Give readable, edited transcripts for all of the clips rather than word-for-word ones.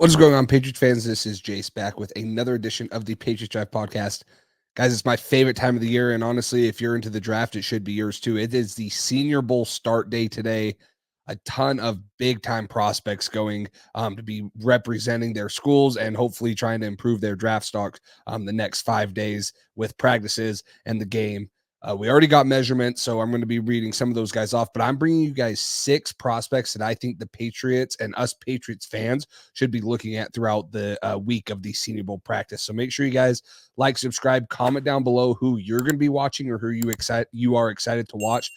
What is going on, Patriots fans? This is Jace back with another edition of the Patriots Drive podcast. Guys, it's my favorite time of the year, and honestly, if you're into the draft, it should be yours too. It is the Senior Bowl start day today. A ton of big-time prospects going to be representing their schools and hopefully trying to improve their draft stock the next 5 days with practices and the game. We already got measurements, so I'm going to be reading some of those guys off, but I'm bringing you guys 6 prospects that I think the Patriots and us Patriots fans should be looking at throughout the week of the Senior Bowl practice. So make sure you guys like, subscribe, comment down below who you're going to be watching or who you are excited to watch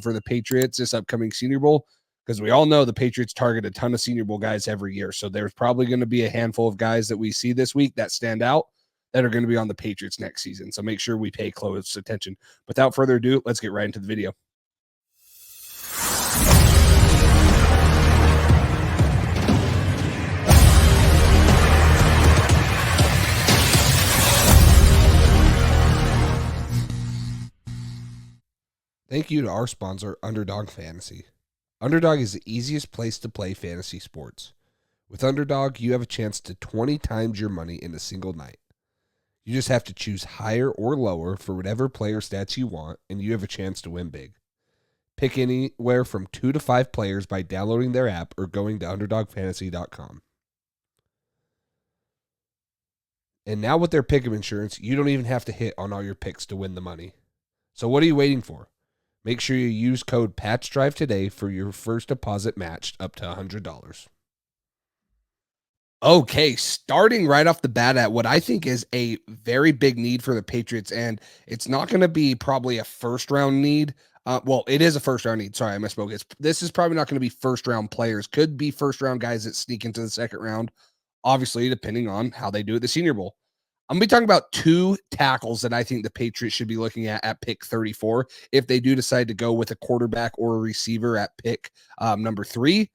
for the Patriots this upcoming Senior Bowl, because we all know the Patriots target a ton of Senior Bowl guys every year. So there's probably going to be a handful of guys that we see this week that stand out that are going to be on the Patriots next season. So make sure we pay close attention. Without further ado, let's get right into the video. Thank you to our sponsor, Underdog Fantasy. Underdog is the easiest place to play fantasy sports. With Underdog, you have a chance to 20 times your money in a single night. You just have to choose higher or lower for whatever player stats you want, and you have a chance to win big. Pick anywhere from 2 to 5 players by downloading their app or going to UnderdogFantasy.com. And now with their pick'em insurance, you don't even have to hit on all your picks to win the money. So what are you waiting for? Make sure you use code PATCHDRIVE today for your first deposit matched up to $100. Okay, starting right off the bat at what I think is a very big need for the Patriots, and it's not going to be probably a first-round need. Well, it is a first-round need. Sorry, I misspoke. This is probably not going to be first-round players. Could be first-round guys that sneak into the second round, obviously, depending on how they do at the Senior Bowl. I'm going to be talking about 2 tackles that I think the Patriots should be looking at pick 34 if they do decide to go with a quarterback or a receiver at pick number 3.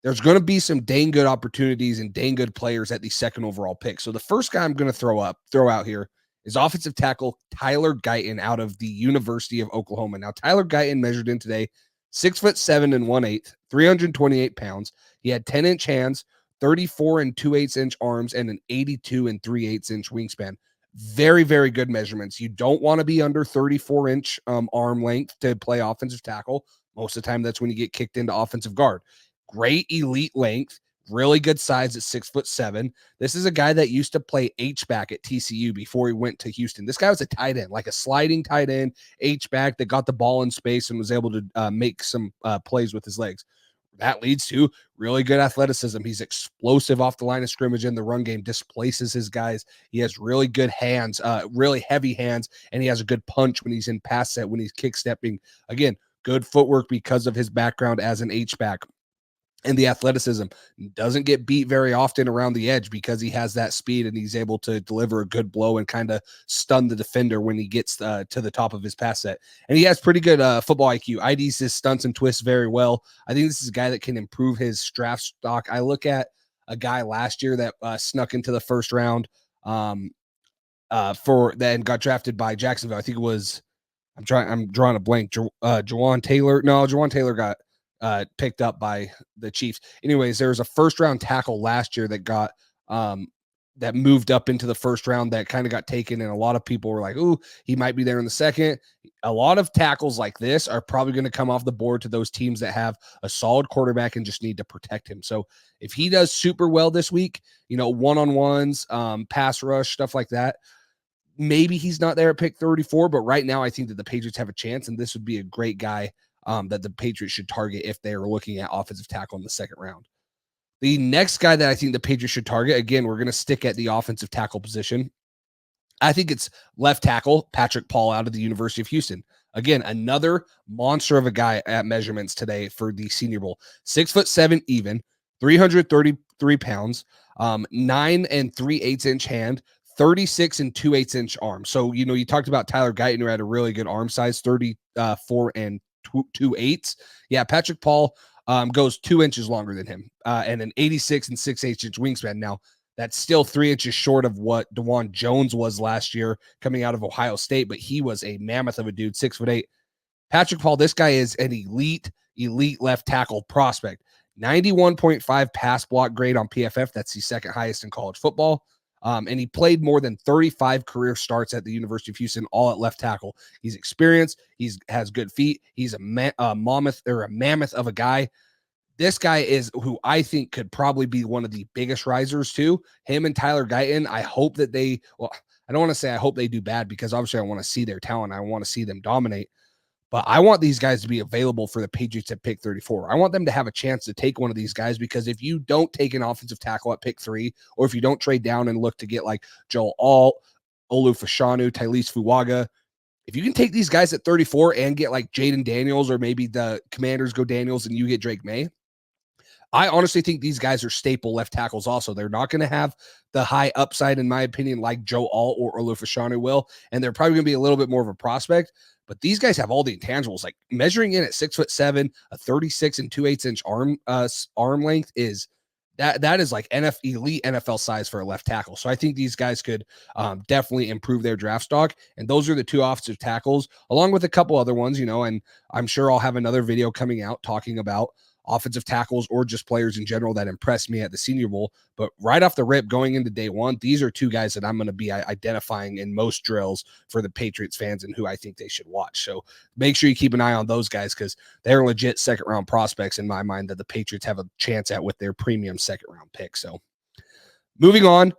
There's going to be some dang good opportunities and dang good players at the second overall pick. So the first guy I'm going to throw out here is offensive tackle Tyler Guyton out of the University of Oklahoma. Now, Tyler Guyton measured in today 6'7" 1/8, 328 pounds. He had 10-inch hands, 34 2/8-inch arms, and an 82 3/8-inch wingspan. Very, very good measurements. You don't want to be under 34-inch arm length to play offensive tackle. Most of the time, that's when you get kicked into offensive guard. Great elite length, really good size at 6'7". This is a guy that used to play H-back at TCU before he went to Houston. This guy was a tight end, like a sliding tight end, H-back that got the ball in space and was able to make some plays with his legs. That leads to really good athleticism. He's explosive off the line of scrimmage in the run game, displaces his guys. He has really good hands, really heavy hands, and he has a good punch when he's in pass set, when he's kick stepping. Again, good footwork because of his background as an H-back. And the athleticism, doesn't get beat very often around the edge because he has that speed and he's able to deliver a good blow and kind of stun the defender when he gets to the top of his pass set. And he has pretty good football IQ. IDs his stunts and twists very well. I think this is a guy that can improve his draft stock. I look at a guy last year that snuck into the first round for then got drafted by Jacksonville. I think it was, I'm drawing a blank. Jawan Taylor. No, Jawan Taylor got picked up by the Chiefs. Anyways, there was a first round tackle last year that got that moved up into the first round that kind of got taken, and a lot of people were like, "Ooh, he might be there in the second." A lot of tackles like this are probably going to come off the board to those teams that have a solid quarterback and just need to protect him. So if he does super well this week, one-on-ones, pass rush, stuff like that, maybe he's not there at pick 34, but right now I think that the Patriots have a chance, and this would be a great guy that the Patriots should target if they are looking at offensive tackle in the second round. The next guy that I think the Patriots should target, again, we're going to stick at the offensive tackle position. I think it's left tackle Patrick Paul out of the University of Houston. Again, another monster of a guy at measurements today for the Senior Bowl. 6'7" even, 333 pounds, 9 3/8-inch hand, 36 2/8-inch arm. So, you talked about Tyler Guyton, who had a really good arm size, 34 2/8. Yeah, Patrick Paul goes 2 inches longer than him and an 86 6/8-inch wingspan. Now, that's still 3 inches short of what DeJuan Jones was last year coming out of Ohio State, but he was a mammoth of a dude, 6'8". Patrick Paul, this guy is an elite left tackle prospect. 91.5 pass block grade on PFF. That's the second highest in college football. And he played more than 35 career starts at the University of Houston, all at left tackle. He's experienced. He's has good feet. He's a mammoth of a guy. This guy is who I think could probably be one of the biggest risers too. Him and Tyler Guyton. I hope that I don't want to say I hope they do bad because obviously I want to see their talent. I want to see them dominate. But I want these guys to be available for the Patriots at pick 34. I want them to have a chance to take one of these guys because if you don't take an offensive tackle at pick 3, or if you don't trade down and look to get like Joel Alt, Olu Fashanu, Tylese Fuaga, if you can take these guys at 34 and get like Jaden Daniels, or maybe the Commanders go Daniels and you get Drake May, I honestly think these guys are staple left tackles also. They're not going to have the high upside, in my opinion, like Joe Alt or Olufashanu will, and they're probably going to be a little bit more of a prospect. But these guys have all the intangibles. Like measuring in at 6'7", a 36 and 2/8 inch arm length is that is like elite NFL size for a left tackle. So I think these guys could definitely improve their draft stock. And those are the two offensive tackles, along with a couple other ones, and I'm sure I'll have another video coming out talking about offensive tackles or just players in general that impressed me at the Senior Bowl. But right off the rip, going into day one, these are two guys that I'm going to be identifying in most drills for the Patriots fans and who I think they should watch. So make sure you keep an eye on those guys because they're legit second round prospects in my mind that the Patriots have a chance at with their premium second round pick. So moving on,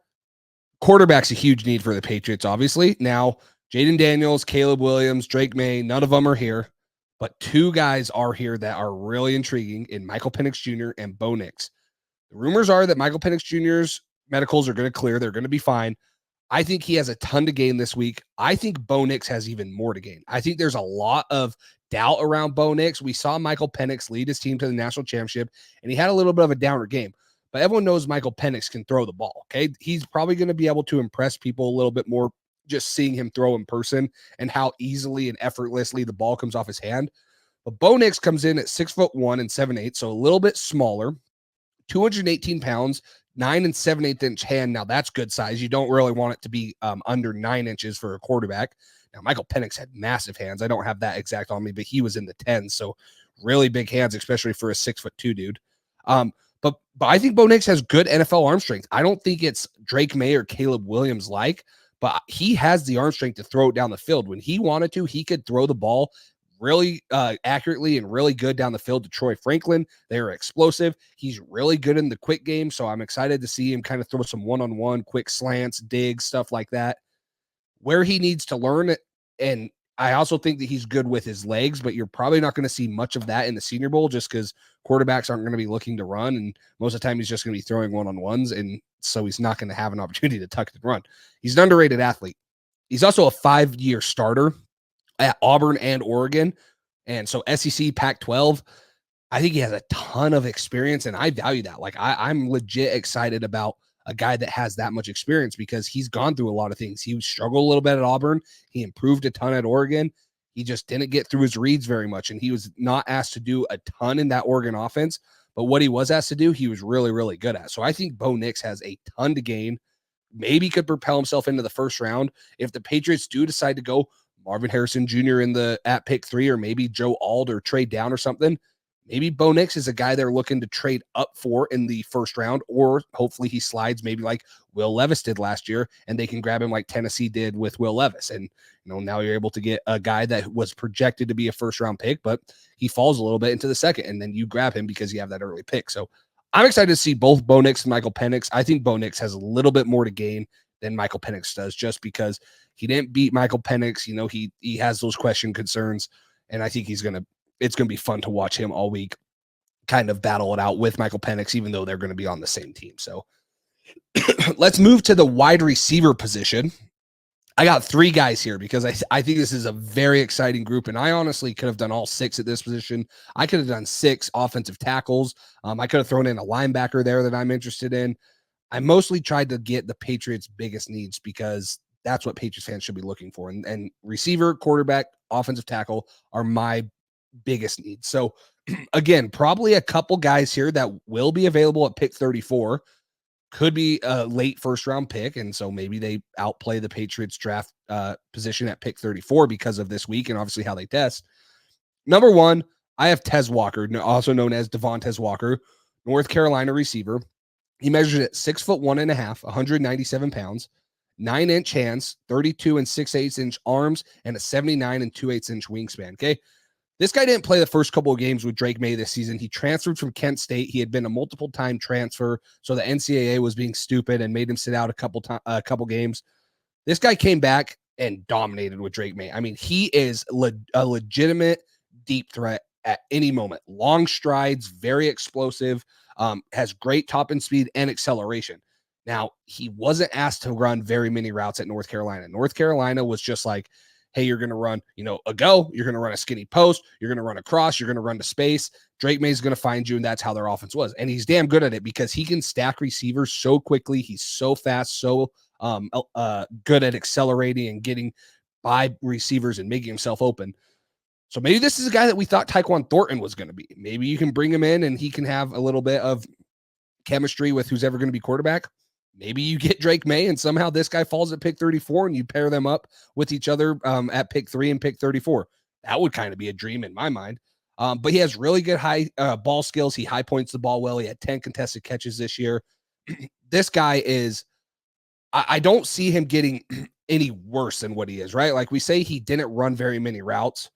quarterback's a huge need for the Patriots, obviously. Now, Jaden Daniels, Caleb Williams, Drake May, none of them are here. But two guys are here that are really intriguing in Michael Penix Jr. and Bo Nix. The rumors are that Michael Penix Jr.'s medicals are going to clear. They're going to be fine. I think he has a ton to gain this week. I think Bo Nix has even more to gain. I think there's a lot of doubt around Bo Nix. We saw Michael Penix lead his team to the national championship, and he had a little bit of a downer game. But everyone knows Michael Penix can throw the ball, okay? He's probably going to be able to impress people a little bit more just seeing him throw in person and how easily and effortlessly the ball comes off his hand. But Bo Nix comes in at 6'1" and 7'8", so a little bit smaller, 218 pounds, 9 and 7/8 inch hand. Now that's good size. You don't really want it to be under 9 inches for a quarterback. Now Michael Penix had massive hands. I don't have that exact on me, but he was in the 10s, so really big hands, especially for a 6'2" dude. But I think Bo Nix has good NFL arm strength. I don't think it's Drake May or Caleb Williams like, but he has the arm strength to throw it down the field. When he wanted to, he could throw the ball really accurately and really good down the field to Troy Franklin. They are explosive. He's really good in the quick game, so I'm excited to see him kind of throw some one-on-one, quick slants, digs, stuff like that. Where he needs to learn it, and I also think that he's good with his legs, but you're probably not going to see much of that in the Senior Bowl just because quarterbacks aren't going to be looking to run, and most of the time he's just going to be throwing one-on-ones, and so he's not going to have an opportunity to tuck and run. He's an underrated athlete. He's also a 5-year starter at Auburn and Oregon, and so SEC, Pac-12. I think he has a ton of experience, and I value that. Like I'm legit excited about a guy that has that much experience because he's gone through a lot of things. He struggled a little bit at Auburn. He improved a ton at Oregon. He just didn't get through his reads very much, and he was not asked to do a ton in that Oregon offense. But what he was asked to do, he was really, really good at. So I think Bo Nix has a ton to gain. Maybe could propel himself into the first round if the Patriots do decide to go Marvin Harrison Jr. at pick 3, or maybe Joe Ald or trade down or something. Maybe Bo Nix is a guy they're looking to trade up for in the first round, or hopefully he slides maybe like Will Levis did last year, and they can grab him like Tennessee did with Will Levis. And now you're able to get a guy that was projected to be a first round pick, but he falls a little bit into the second, and then you grab him because you have that early pick. So I'm excited to see both Bo Nix and Michael Penix. I think Bo Nix has a little bit more to gain than Michael Penix does, just because he didn't beat Michael Penix. He has those question concerns, and I think it's going to be fun to watch him all week kind of battle it out with Michael Penix, even though they're going to be on the same team. So let's move to the wide receiver position. I got 3 guys here because I think this is a very exciting group, and I honestly could have done all 6 at this position. I could have done 6 offensive tackles. I could have thrown in a linebacker there that I'm interested in. I mostly tried to get the Patriots' biggest needs because that's what Patriots fans should be looking for. And receiver, quarterback, offensive tackle are my biggest needs. So again, probably a couple guys here that will be available at pick 34. Could be a late first round pick. And so maybe they outplay the Patriots draft position at pick 34 because of this week and obviously how they test. Number 1, I have Tez Walker, also known as Devontae Walker, North Carolina receiver. He measured at 6'1.5", 197 pounds, 9-inch hands, 32 and 6/8 inch arms, and a 79 and 2/8 inch wingspan. Okay. This guy didn't play the first couple of games with Drake May this season. He transferred from Kent State. He had been a multiple time transfer. So the NCAA was being stupid and made him sit out a couple games. This guy came back and dominated with Drake May. I mean, he is a legitimate deep threat at any moment. Long strides, very explosive, has great top end speed and acceleration. Now, he wasn't asked to run very many routes at North Carolina. North Carolina was just like, hey, you're going to run, a go, you're going to run a skinny post, you're going to run a cross, you're going to run to space. Drake May is going to find you, and that's how their offense was. And he's damn good at it because he can stack receivers so quickly. He's so fast, so good at accelerating and getting by receivers and making himself open. So maybe this is a guy that we thought Tyquan Thornton was going to be. Maybe you can bring him in and he can have a little bit of chemistry with who's ever going to be quarterback. Maybe you get Drake May and somehow this guy falls at pick 34 and you pair them up with each other at pick 3 and pick 34. That would kind of be a dream in my mind. But he has really good high ball skills. He high points the ball well. He had 10 contested catches this year. This guy is, I don't see him getting any worse than what he is, right? Like we say, he didn't run very many routes.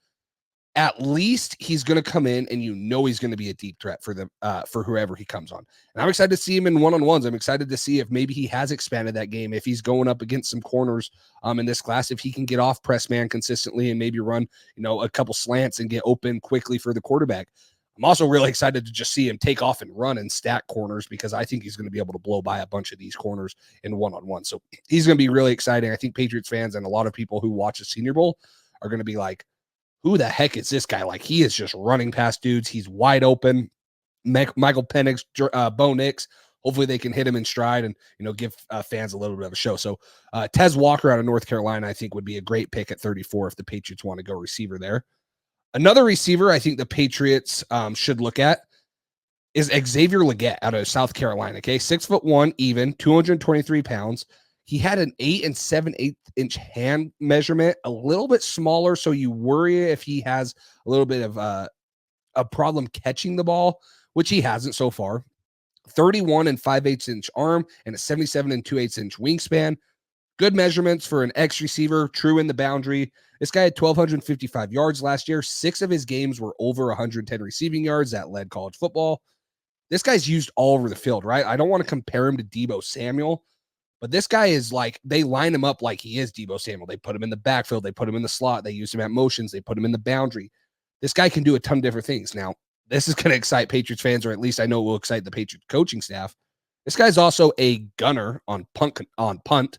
At least he's going to come in and he's going to be a deep threat for them, for whoever he comes on. And I'm excited to see him in one-on-ones. I'm excited to see if maybe he has expanded that game, if he's going up against some corners in this class, if he can get off press man consistently and maybe run, a couple slants and get open quickly for the quarterback. I'm also really excited to just see him take off and run and stack corners because I think he's going to be able to blow by a bunch of these corners in one-on-one. So he's going to be really exciting. I think Patriots fans and a lot of people who watch the Senior Bowl are going to be like, who the heck is this guy? Like, he is just running past dudes. He's wide open. Michael Penix, Bo Nix. Hopefully they can hit him in stride and, give fans a little bit of a show. So Tez Walker out of North Carolina, I think would be a great pick at 34 if the Patriots want to go receiver there. Another receiver I think the Patriots should look at is Xavier Legette out of South Carolina. Okay. 6'1", even 223 pounds. He had an 8 and 7/8 inch hand measurement, a little bit smaller. So you worry if he has a little bit of a problem catching the ball, which he hasn't so far. 31 and 5/8 inch arm and a 77 and 2/8 inch wingspan. Good measurements for an X receiver, true in the boundary. This guy had 1,255 yards last year. 6 of his games were over 110 receiving yards. That led college football. This guy's used all over the field, right? I don't want to compare him to Deebo Samuel, but this guy is like, they line him up like he is Deebo Samuel. They put him in the backfield. They put him in the slot. They use him at motions. They put him in the boundary. This guy can do a ton of different things. Now, this is going to excite Patriots fans, or at least I know it will excite the Patriots coaching staff. This guy's also a gunner on punt.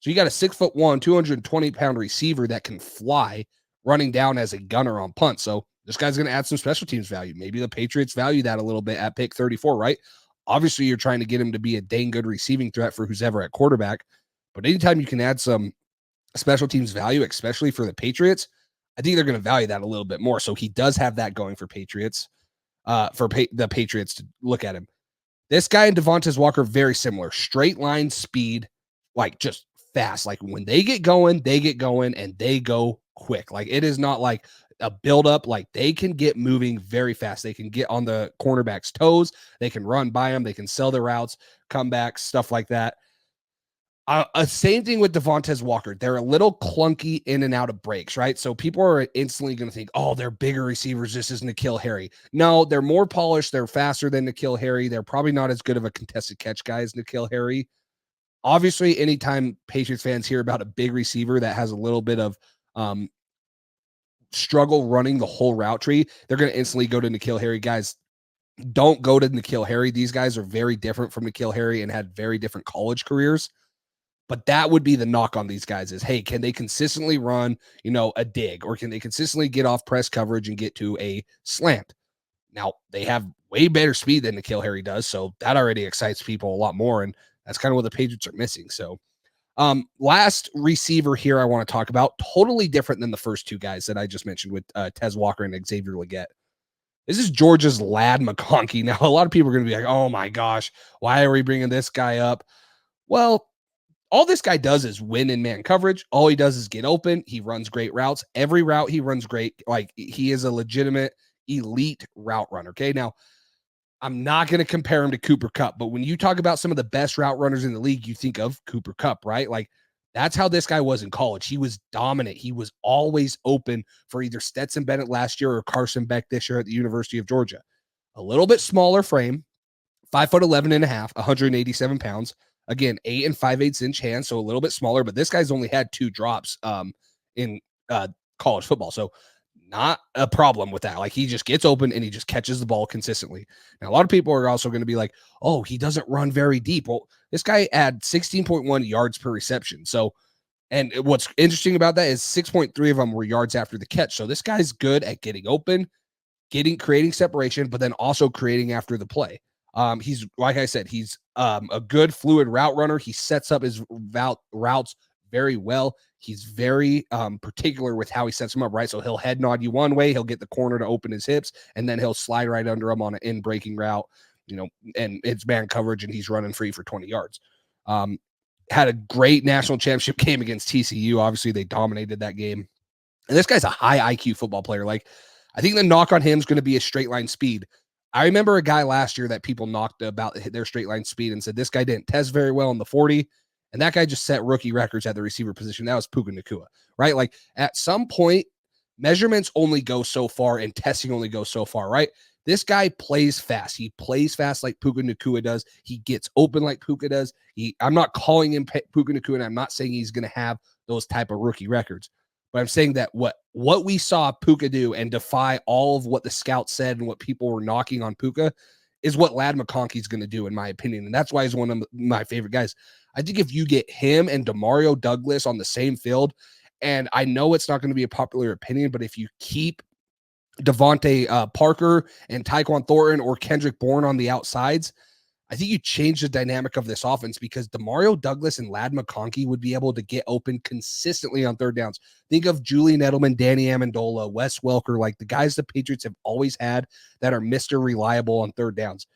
So you got a 6'1", 220-pound receiver that can fly running down as a gunner on punt. So this guy's going to add some special teams value. Maybe the Patriots value that a little bit at pick 34, right? Obviously, you're trying to get him to be a dang good receiving threat for who's ever at quarterback. But anytime you can add some special teams value, especially for the Patriots, I think they're going to value that a little bit more. So he does have that going for Patriots, the Patriots to look at him. This guy and Devontae Walker, very similar. Straight line speed, like just fast. Like when they get going, and they go quick. Like it is not like a buildup. Like they can get moving very fast. They can get on the cornerback's toes. They can run by them. They can sell their routes, comebacks, stuff like that. Same thing with Devontae Walker. They're a little clunky in and out of breaks, right? So people are instantly going to think, oh, they're bigger receivers. This is N'Keal Harry. No, they're more polished. They're faster than N'Keal Harry. They're probably not as good of a contested catch guy as N'Keal Harry. Obviously, anytime Patriots fans hear about a big receiver that has a little bit of struggle running the whole route tree, they're going to instantly go to N'Keal Harry. Guys, don't go to N'Keal Harry. These guys are very different from N'Keal Harry and had very different college careers. But that would be the knock on these guys is, hey, can they consistently run, a dig, or can they consistently get off press coverage and get to a slant? Now, they have way better speed than N'Keal Harry does, so that already excites people a lot more, and that's kind of what the Patriots are missing. So last receiver here I want to talk about, totally different than the first two guys that I just mentioned with Tez Walker and Xavier Legette. This is Georgia's Ladd McConkey. Now, a lot of people are going to be like, oh my gosh, why are we bringing this guy up? Well, all this guy does is win in man coverage. All he does is get open. He runs great routes. Every route he runs great. Like he is a legitimate elite route runner. Okay. Now I'm not going to compare him to Cooper Kupp, but when you talk about some of the best route runners in the league, you think of Cooper Kupp, right? Like that's how this guy was in college. He was dominant. He was always open for either Stetson Bennett last year or Carson Beck this year at the University of Georgia. A little bit smaller frame, 5'11" and a half, 187 pounds. Again, 8 and 5/8 inch hands, so a little bit smaller, but this guy's only had 2 drops in college football. So not a problem with that. Like he just gets open and he just catches the ball consistently. Now, a lot of people are also going to be like, oh, he doesn't run very deep. Well, this guy had 16.1 yards per reception. So, and what's interesting about that is 6.3 of them were yards after the catch. So this guy's good at getting open, creating separation, but then also creating after the play. He's like I said, he's a good fluid route runner. He sets up his routes very well. He's very particular with how he sets them up, right? So he'll head nod you one way, he'll get the corner to open his hips, and then he'll slide right under him on an in breaking route, and it's man coverage, and he's running free for 20 yards. Had a great national championship game against TCU. Obviously, they dominated that game. And this guy's a high IQ football player. Like, I think the knock on him is going to be a straight line speed. I remember a guy last year that people knocked about their straight line speed and said this guy didn't test very well in the 40. And that guy just set rookie records at the receiver position. That was Puka Nacua, right? Like at some point, measurements only go so far and testing only goes so far, right? This guy plays fast. He plays fast like Puka Nacua does. He gets open like Puka does. I'm not calling him Puka Nacua, and I'm not saying he's going to have those type of rookie records. But I'm saying that what we saw Puka do and defy all of what the scouts said and what people were knocking on Puka is what Ladd McConkey's going to do, in my opinion. And that's why he's one of my favorite guys. I think if you get him and Demario Douglas on the same field, and I know it's not going to be a popular opinion, but if you keep Devontae Parker and Tyquan Thornton or Kendrick Bourne on the outsides, I think you change the dynamic of this offense because Demario Douglas and Ladd McConkey would be able to get open consistently on third downs. Think of Julian Edelman, Danny Amendola, Wes Welker, like the guys the Patriots have always had that are Mr. Reliable on third downs.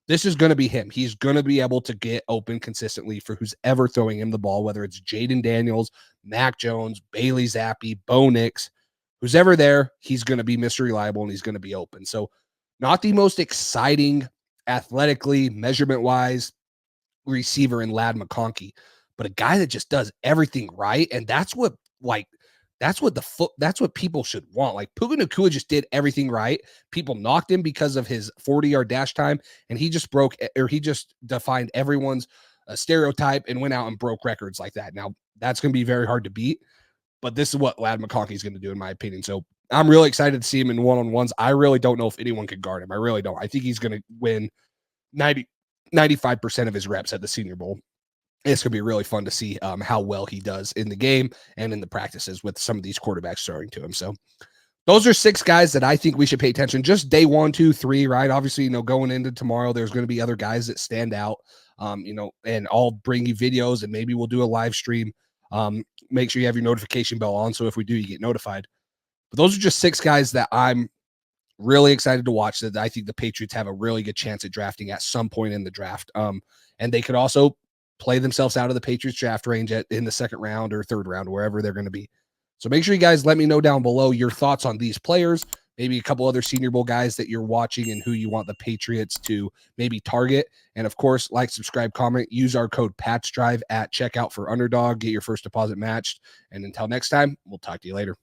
This is going to be him. He's going to be able to get open consistently for who's ever throwing him the ball, whether it's Jaden Daniels, Mac Jones, Bailey Zappi, Bo Nix, who's ever there, he's going to be Mr. Reliable and he's going to be open. So not the most exciting athletically, measurement-wise, receiver in Ladd McConkey, but a guy that just does everything right, and that's what people should want. Like Puka Nacua just did everything right. People knocked him because of his 40-yard dash time, and he just defined everyone's stereotype and went out and broke records like that. Now that's going to be very hard to beat, but this is what Ladd McConkey is going to do, in my opinion. So I'm really excited to see him in one-on-ones. I really don't know if anyone can guard him. I really don't. I think he's going to win 95% of his reps at the Senior Bowl. It's going to be really fun to see how well he does in the game and in the practices with some of these quarterbacks throwing to him. So those are 6 guys that I think we should pay attention. Just day 1, 2, 3, right? Obviously, going into tomorrow, there's going to be other guys that stand out, and I'll bring you videos and maybe we'll do a live stream. Make sure you have your notification bell on, so if we do, you get notified. But those are just 6 guys that I'm really excited to watch, that I think the Patriots have a really good chance at drafting at some point in the draft. And they could also play themselves out of the Patriots draft range in the 2nd round or 3rd round, wherever they're going to be. So make sure you guys let me know down below your thoughts on these players, maybe a couple other Senior Bowl guys that you're watching and who you want the Patriots to maybe target. And of course, like, subscribe, comment, use our code PATCHDRIVE at checkout for Underdog. Get your first deposit matched. And until next time, we'll talk to you later.